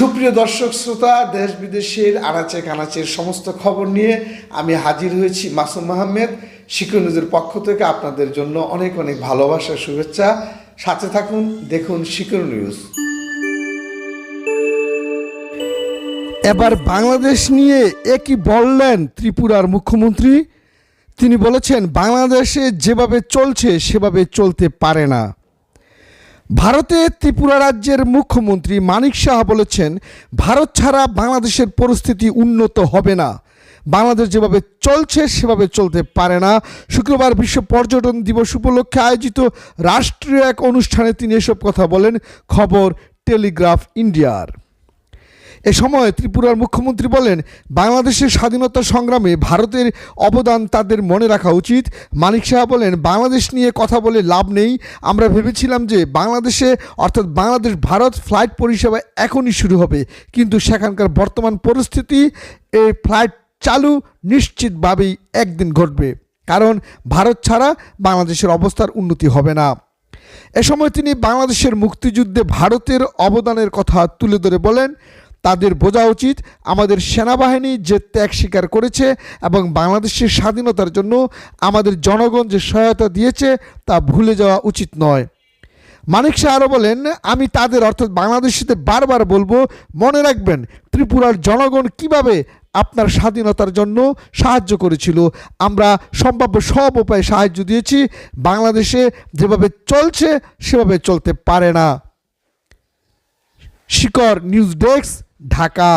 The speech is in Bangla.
সুপ্রিয় দর্শক শ্রোতা, দেশ বিদেশের আনাচে কানাচের সমস্ত খবর নিয়ে আমি হাজির হয়েছি মাসুম আহমেদ। শিক্ষা নিউজের পক্ষ থেকে আপনাদের জন্য অনেক অনেক ভালোবাসা, শুভেচ্ছা। সাথে থাকুন, দেখুন শিক্ষা নিউজ। এবার বাংলাদেশ নিয়ে একই বললেন ত্রিপুরার মুখ্যমন্ত্রী। তিনি বলেছেন, বাংলাদেশে যেভাবে চলছে সেভাবে চলতে পারে না। ভারতে ত্রিপুরা রাজ্যের মুখ্যমন্ত্রী মানিক সাহা বলেছেন, ভারত ছাড়া বাংলাদেশের পরিস্থিতি উন্নত হবে না। বাংলাদেশ যেভাবে চলছে সেভাবে চলতে পারে না। শুক্রবার বিশ্ব পর্যটন দিবস উপলক্ষে আয়োজিত রাষ্ট্রীয় এক অনুষ্ঠানে তিনি এসব কথা বলেন। খবর টেলিগ্রাফ ইন্ডিয়ার। এ সময় ত্রিপুরার মুখ্যমন্ত্রী বলেন, বাংলাদেশের স্বাধীনতা সংগ্রামে ভারতের অবদান তাদের মনে রাখা উচিত। মানিক সাহা বলেন, বাংলাদেশ নিয়ে কথা বলে লাভ নেই। আমরা ভেবেছিলাম যে বাংলাদেশে অর্থাৎ বাংলাদেশ ভারত ফ্লাইট পরিষেবা এখনই শুরু হবে, কিন্তু সেখানকার বর্তমান পরিস্থিতি এই ফ্লাইট চালু নিশ্চিতভাবেই একদিন ঘটবে, কারণ ভারত ছাড়া বাংলাদেশের অবস্থার উন্নতি হবে না। এ সময় তিনি বাংলাদেশের মুক্তিযুদ্ধে ভারতের অবদানের কথা তুলে ধরে বলেন, তাদের বোঝা উচিত আমাদের সেনাবাহিনী যে ত্যাগ স্বীকার করেছে এবং বাংলাদেশের স্বাধীনতার জন্য আমাদের জনগণ যে সহায়তা দিয়েছে তা ভুলে যাওয়া উচিত নয়। মানিক শাহ আরও বলেন, আমি তাদের অর্থাৎ বাংলাদেশিদের বারবার বলবো, মনে রাখবেন ত্রিপুরার জনগণ কিভাবে আপনার স্বাধীনতার জন্য সাহায্য করেছিল। আমরা সম্ভাব্য সব উপায়ে সাহায্য দিয়েছি। বাংলাদেশে যেভাবে চলছে সেভাবে চলতে পারে না। শিকর নিউজ ডেস্ক, ঢাকা।